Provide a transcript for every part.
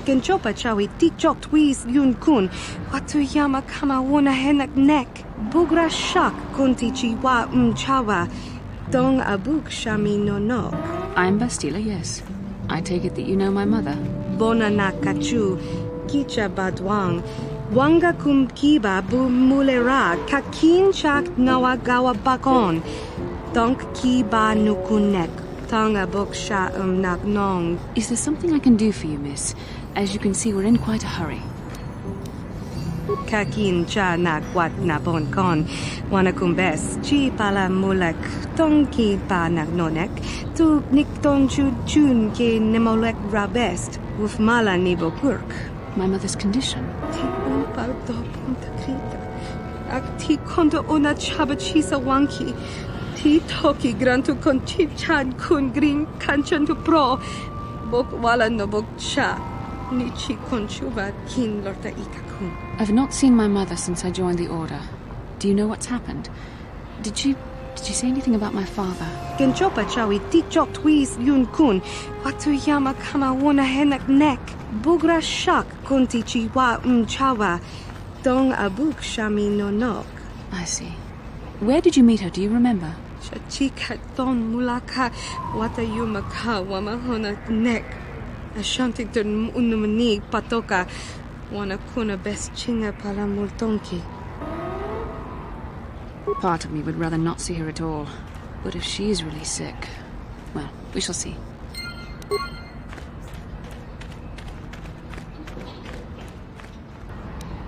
Genchopa chawi tikchok twis yun kun. Watuyama kama wona henak nek. Bugra shak kunti chiwa chawa. Dong abuk shami no nok. I'm Bastila, yes. I take it that you know my mother. Bona na kachu. Kicha badwang. Wanga kum kiba bu mulera. Kakin chak nawagawa bakon. Donk kiba nukunek. Tanga boksha nagnong. Is there something I can do for you, miss? As you can see, we're in quite a hurry. Kakin cha nakwat na bonkon. Wanakumbes. Chi pala mulek. Tonki pa nagnonek. Tu nikton chun ke nemolek rabest. Uf mala nibo kurk. My mother's condition. Ti upa do punta krita. Ak ti konto ona chabachisa wanki. Ti toki grantu kon chip chan kun green kanchan tu pro. Bok wala no bok cha. Nichi kon chuba kin lorta ikakun. I've not seen my mother since I joined the Order. Do you know what's happened? Did you say anything about my father? Genchopa chawi tikchok twis yun kun. Watuyama kama wona henak nek. Bugra shak kunti chiwa chawa. Dong abuk shami no nok. I see. Where did you meet her? Do you remember? Chika don mulaka watayuma ka wamahona nek. Ashantington unumani patoka. Wana kuna best chinga pala multonki. Part of me would rather not see her at all. But if she's really sick, well, we shall see.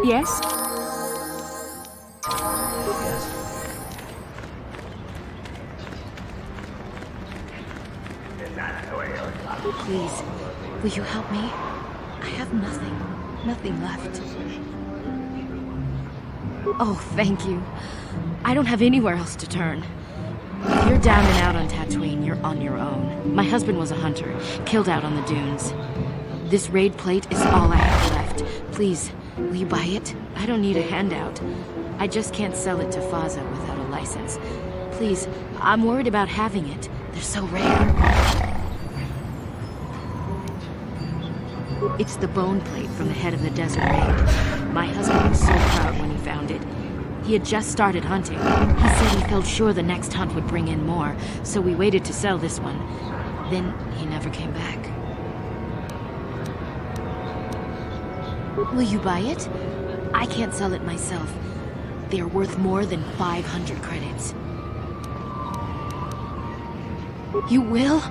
Yes? Please, will you help me? I have nothing left. Oh, thank you. I don't have anywhere else to turn. If you're down and out on Tatooine, you're on your own. My husband was a hunter, killed out on the dunes. This raid plate is all I have left. Please, will you buy it? I don't need a handout. I just can't sell it to Faza without a license. Please, I'm worried about having it. They're so rare. It's the bone plate from the head of the desert raid. My husband was so proud when he found it. He had just started hunting. He said he felt sure the next hunt would bring in more, so we waited to sell this one. Then he never came back. Will you buy it? I can't sell it myself. They are worth more than 500 credits. You will?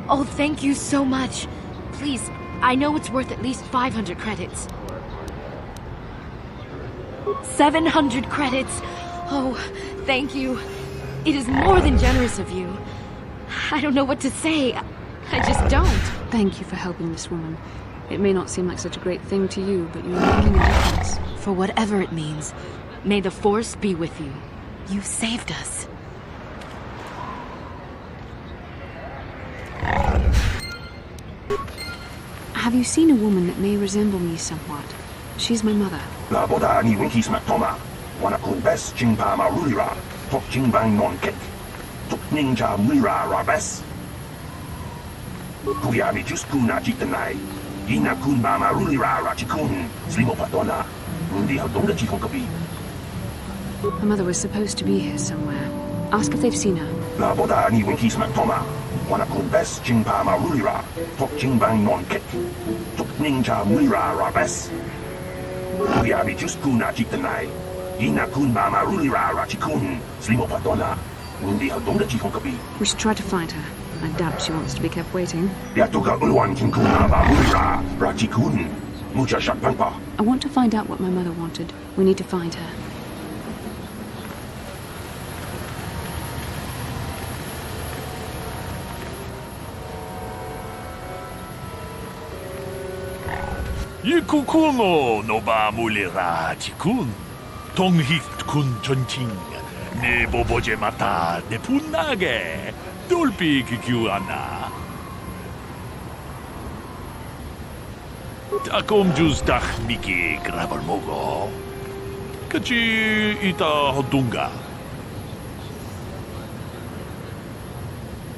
Oh, thank you so much. Please, I know it's worth at least 500 credits. 700 credits! Oh, thank you. It is more than generous of you. I don't know what to say. I just don't. Thank you for helping this woman. It may not seem like such a great thing to you, but you're making a difference. For whatever it means, may the Force be with you. You saved us. Have you seen a woman that may resemble me somewhat? She's my mother. La boda ni winkis matoma. Wana kun bes chingpa marulira. Tok chingbang non kek. Tok ninja mira rabes. Kuya mi just kuna jitanai. Ina kun ba marulira rachikun. Slimo patona. Undi hadonga chikon kapi. My mother was supposed to be here somewhere. Ask if they've seen her. La boda ni winkis matoma. Wana kun bes chingpa marulira. Tok chingbang non kek. Tok ninja mira rabes. Kuya mi just kuna jitanai. Ina kun ba marulira rachikun. Slimo patona. Undi hadonga chikon kapi. We should try to find her. I doubt she wants to be kept waiting. Yatuga ulwan kinkuna ba marulira rachikun. Mucha shakpanpa. I want to find out what my mother wanted. We need to find her. Yikukuno no ba mulira chikun. Tonghit kun chonching. Ne boboje mata ne punage. Dolpi kikiuana. Takom jus dach miki grabarmogo. Kachi ita hodunga.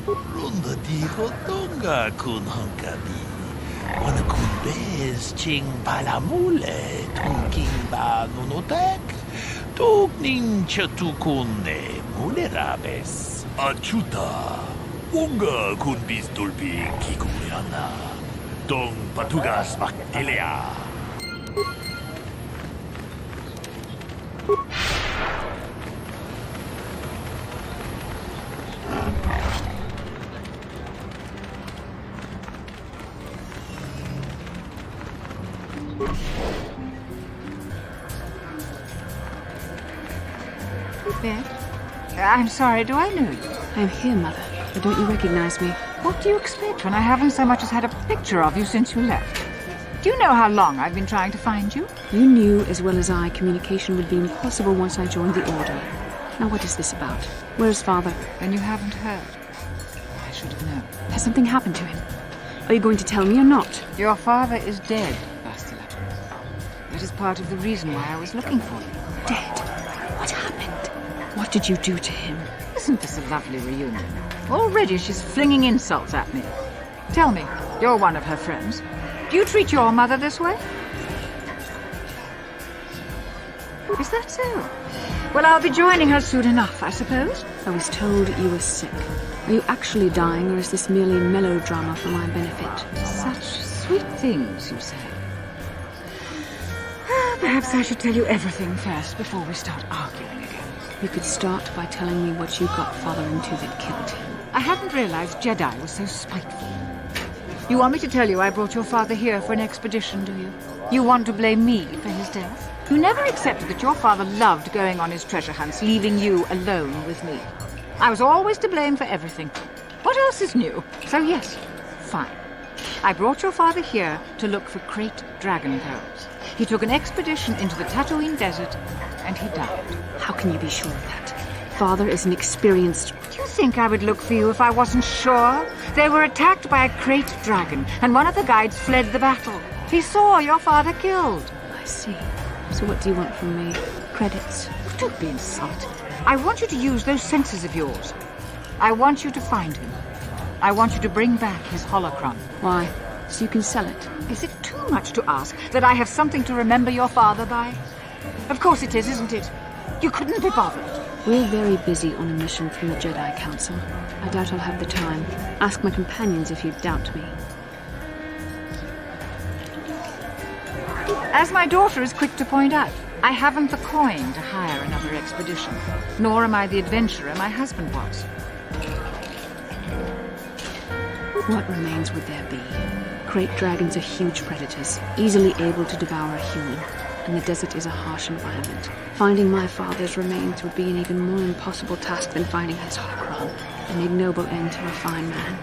Runda di hodunga kun hankabi. Wanakumbes ching palamule tungking ba nunotek tukning chatukunne mulerabes achuta unga kunbis dulpi kikuriana dong patugas baktelea. Ben? I'm sorry, do I know you? I'm here, Mother. But don't you recognize me? What do you expect when I haven't so much as had a picture of you since you left? Do you know how long I've been trying to find you? You knew as well as I communication would be impossible once I joined the Order. Now what is this about? Where's Father? Then you haven't heard. I should have known. Has something happened to him? Are you going to tell me or not? Your father is dead, Bastila. That is part of the reason why I was looking for you. Dead? What happened? What did you do to him? Isn't this a lovely reunion? Already she's flinging insults at me. Tell me, you're one of her friends. Do you treat your mother this way? Is that so? Well, I'll be joining her soon enough, I suppose. I was told you were sick. Are you actually dying, or is this merely melodrama for my benefit? Such sweet things, you say. Perhaps I should tell you everything first before we start arguing again. You could start by telling me what you got Father into that killed him. I hadn't realized Jedi was so spiteful. You want me to tell you I brought your father here for an expedition, do you? You want to blame me for his death? You never accepted that your father loved going on his treasure hunts, leaving you alone with me. I was always to blame for everything. What else is new? So yes, fine. I brought your father here to look for great dragon pearls. He took an expedition into the Tatooine desert, and he died. How can you be sure of that? Father is an experienced... Do you think I would look for you if I wasn't sure? They were attacked by a great dragon, and one of the guides fled the battle. He saw your father killed. I see. So what do you want from me? Credits? Don't be insulted. I want you to use those senses of yours. I want you to find him. I want you to bring back his holocron. Why? So you can sell it? Is it too much to ask that I have something to remember your father by? Of course it is, isn't it? You couldn't be bothered. We're very busy on a mission from the Jedi Council. I doubt I'll have the time. Ask my companions if you doubt me. As my daughter is quick to point out, I haven't the coin to hire another expedition. Nor am I the adventurer my husband was. What remains would there be? Great dragons are huge predators, easily able to devour a human, and the desert is a harsh environment. Finding my father's remains would be an even more impossible task than finding his holocron, an ignoble end to a fine man.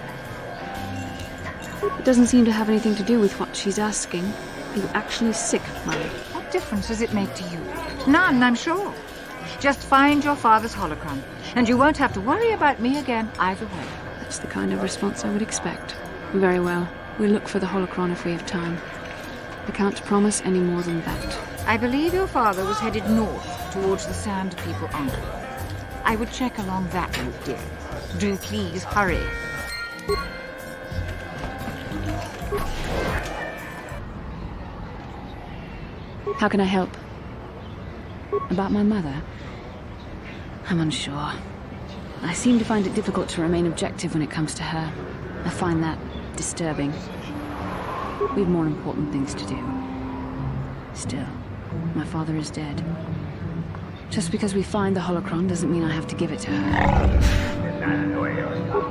It doesn't seem to have anything to do with what she's asking. Are you actually sick, Mother? What difference does it make to you? None, I'm sure. Just find your father's holocron, and you won't have to worry about me again either way. That's the kind of response I would expect. Very well. We'll look for the holocron if we have time. I can't promise any more than that. I believe your father was headed north towards the Sand People Angle. I would check along that route, dear. Do please hurry. How can I help? About my mother? I'm unsure. I seem to find it difficult to remain objective when it comes to her. I find that disturbing. We have more important things to do. Still, my father is dead. Just because we find the holocron doesn't mean I have to give it to her.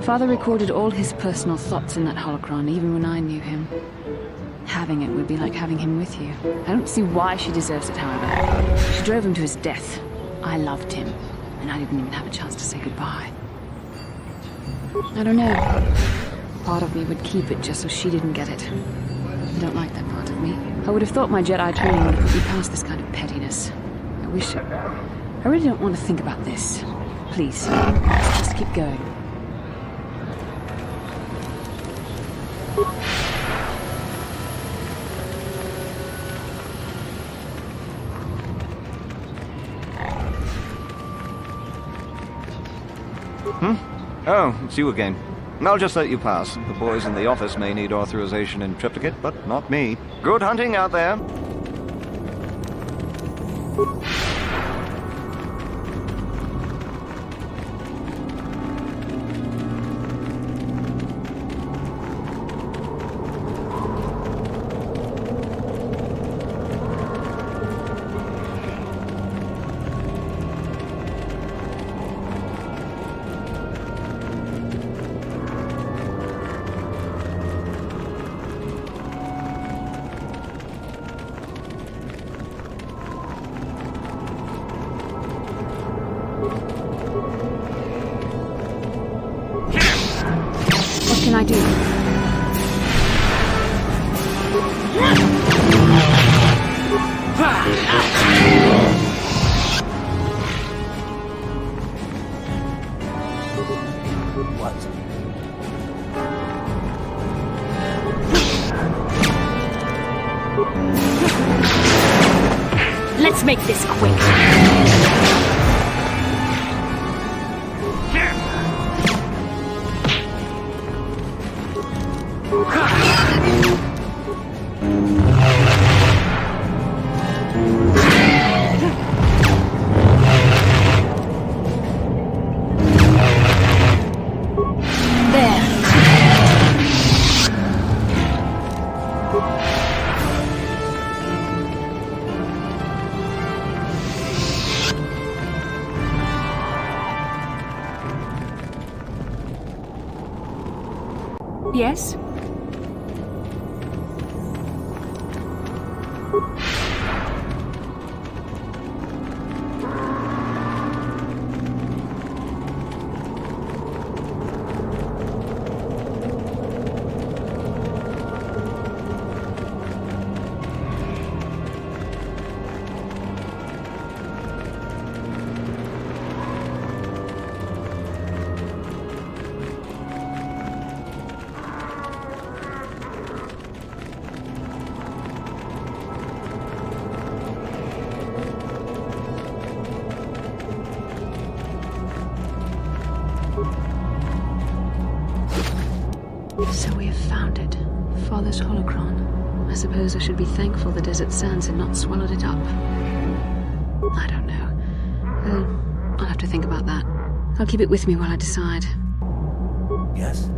Father recorded all his personal thoughts in that holocron, even when I knew him. Having it would be like having him with you. I don't see why she deserves it, however. She drove him to his death. I loved him, and I didn't even have a chance to say goodbye. I don't know. Part of me would keep it just so she didn't get it. I don't like that part of me. I would have thought my Jedi training would have put me past this kind of pettiness. I really don't want to think about this. Please, let's just keep going. Oh, it's you again. I'll just let you pass. The boys in the office may need authorization in triplicate, but not me. Good hunting out there. What can I do? Let's make this quick. Yes? So we have found it. Father's holocron. I suppose I should be thankful the desert sands had not swallowed it up. I don't know. I'll have to think about that. I'll keep it with me while I decide. Yes?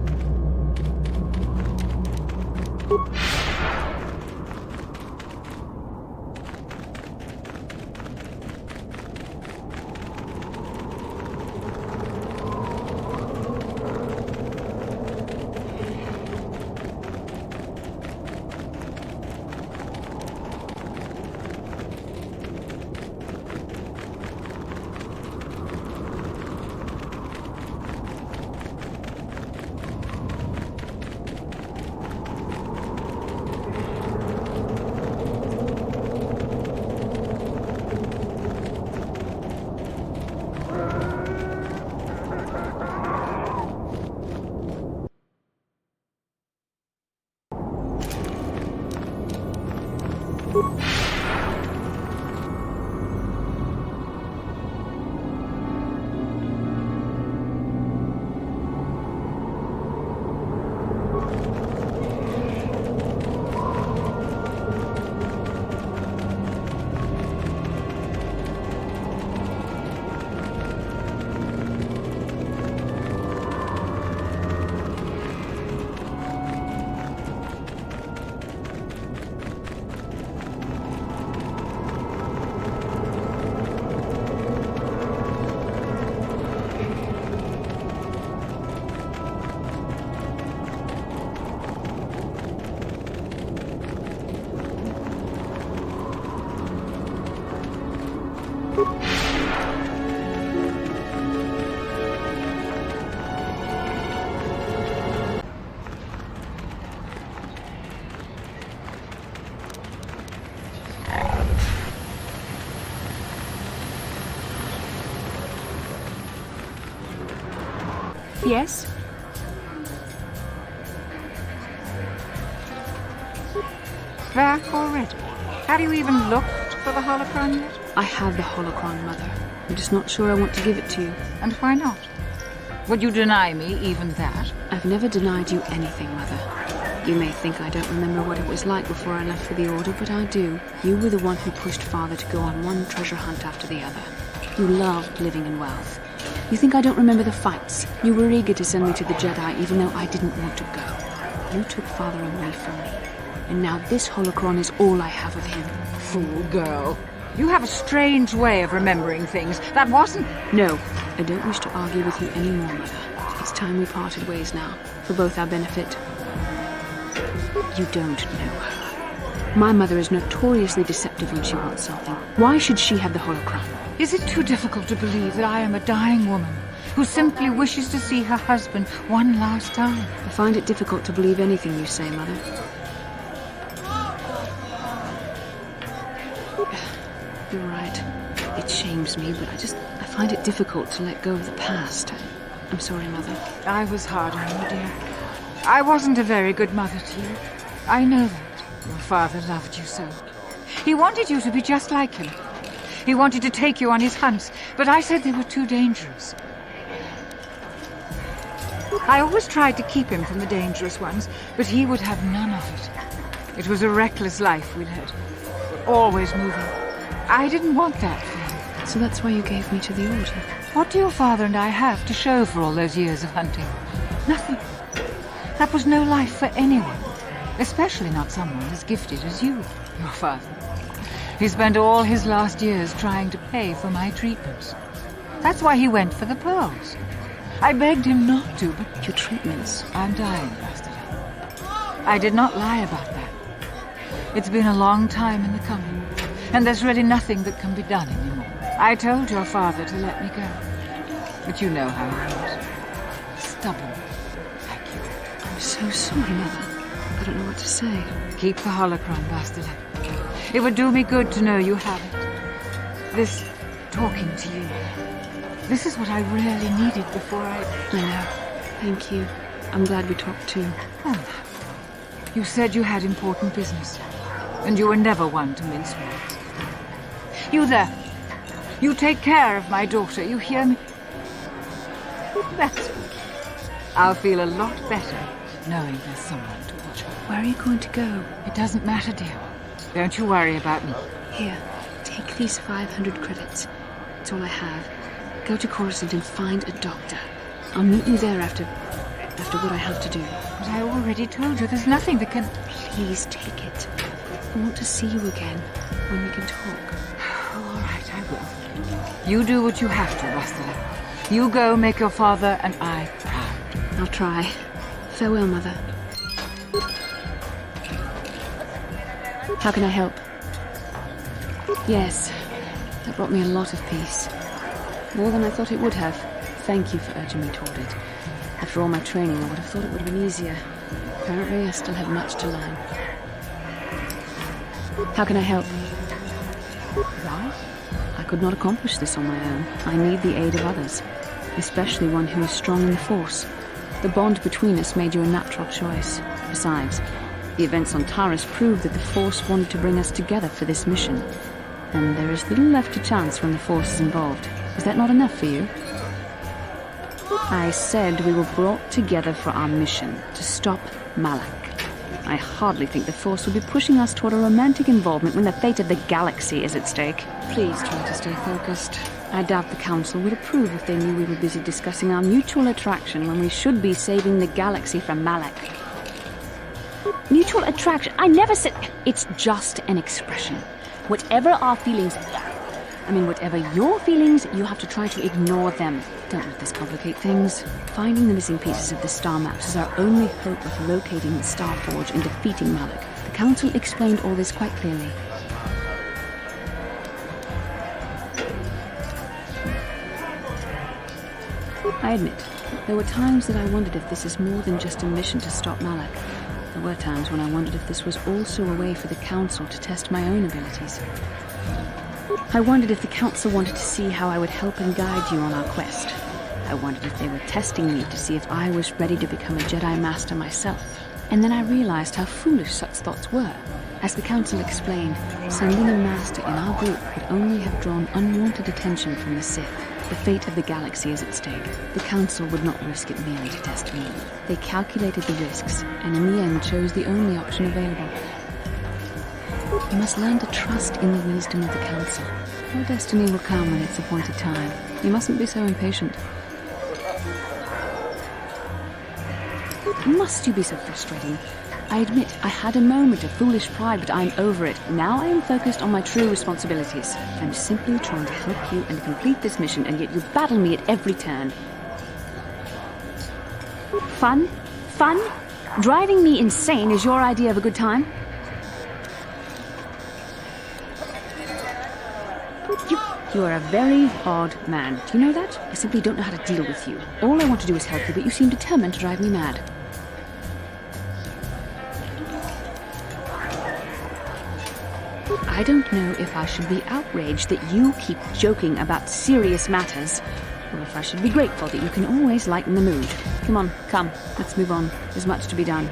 Yes? Back already? Have you even looked for the holocron yet? I have the holocron, Mother. I'm just not sure I want to give it to you. And why not? Would you deny me even that? I've I've never denied you anything, Mother. You may think I don't remember what it was like before I left for the Order, but I do. You were the one who pushed Father to go on one treasure hunt after the other. You loved living in wealth. You think I don't remember the fights? You were eager to send me to the Jedi even though I didn't want to go. You took Father away from me. And now this holocron is all I have of him. Fool girl. You have a strange way of remembering things. That wasn't... No, I don't wish to argue with you anymore, Mother. It's time we parted ways now, for both our benefit. You don't know her. My mother is notoriously deceptive when she wants something. Why should she have the holocron? Is it too difficult to believe that I am a dying woman who simply wishes to see her husband one last time? I find it difficult to believe anything you say, Mother. You're right. It shames me, but I find it difficult to let go of the past. I'm sorry, Mother. I was hard on you, dear. I wasn't a very good mother to you. I know that. Your father loved you so. He wanted you to be just like him. He wanted to take you on his hunts, but I said they were too dangerous. I always tried to keep him from the dangerous ones, but he would have none of it. It was a reckless life we led. Always moving. I didn't want that for you. So that's why you gave me to the Order? What do your father and I have to show for all those years of hunting? Nothing. That was no life for anyone. Especially not someone as gifted as you, your father. He spent all his last years trying to pay for my treatments. That's why he went for the pearls. I begged him not to, but... Your treatments? I'm dying, Bastila. I did not lie about that. It's been a long time in the coming, and there's really nothing that can be done anymore. I told your father to let me go, but you know how he is. Stubborn, like you. I'm so sorry, Mother. I don't know what to say. Keep the holocron, Bastila. It would do me good to know you have it. This talking to you. This is what I really needed before I know. Thank you. I'm glad we talked too. Oh, you said you had important business, and you were never one to mince words. You there. You take care of my daughter, you hear me? That's okay. I'll feel a lot better knowing there's someone to watch her. Where are you going to go? It doesn't matter, dear. Don't you worry about me. Here, take these 500 credits. It's all I have. Go to Coruscant and find a doctor. I'll meet you there after what I have to do. But I already told you there's nothing that can... Please take it. I want to see you again when we can talk. All right, I will. You do what you have to, Bastila. You go make your father and I proud. I'll try. Farewell, Mother. How can I help? Yes, that brought me a lot of peace. More than I thought it would have. Thank you for urging me toward it. After all my training, I would have thought it would have been easier. Apparently, I still have much to learn. How can I help? Why? I could not accomplish this on my own. I need the aid of others, especially one who is strong in the Force. The bond between us made you a natural choice. Besides, the events on Taris proved that the Force wanted to bring us together for this mission. And there is little left to chance when the Force is involved. Is that not enough for you? I said we were brought together for our mission, to stop Malak. I hardly think the Force would be pushing us toward a romantic involvement when the fate of the galaxy is at stake. Please try to stay focused. I doubt the Council would approve if they knew we were busy discussing our mutual attraction when we should be saving the galaxy from Malak. Mutual attraction? I never said... It's just an expression. Whatever our feelings... whatever your feelings, you have to try to ignore them. Don't let this complicate things. Finding the missing pieces of the star maps is our only hope of locating the Star Forge and defeating Malak. The Council explained all this quite clearly. I admit, there were times that I wondered if this is more than just a mission to stop Malak. There were times when I wondered if this was also a way for the Council to test my own abilities. I wondered if the Council wanted to see how I would help and guide you on our quest. I wondered if they were testing me to see if I was ready to become a Jedi Master myself. And then I realized how foolish such thoughts were. As the Council explained, sending a Master in our group would only have drawn unwanted attention from the Sith. The fate of the galaxy is at stake. The Council would not risk it merely to test me. They calculated the risks, and in the end chose the only option available. You must learn to trust in the wisdom of the Council. Your destiny will come when its appointed time. You mustn't be so impatient. Must you be so frustrating? I admit, I had a moment of foolish pride, but I'm over it. Now I am focused on my true responsibilities. I'm simply trying to help you and complete this mission, and yet you battle me at every turn. Fun? Fun? Driving me insane is your idea of a good time? You are a very odd man. Do you know that? I simply don't know how to deal with you. All I want to do is help you, but you seem determined to drive me mad. I don't know if I should be outraged that you keep joking about serious matters, or if I should be grateful that you can always lighten the mood. Come on, come, let's move on. There's much to be done.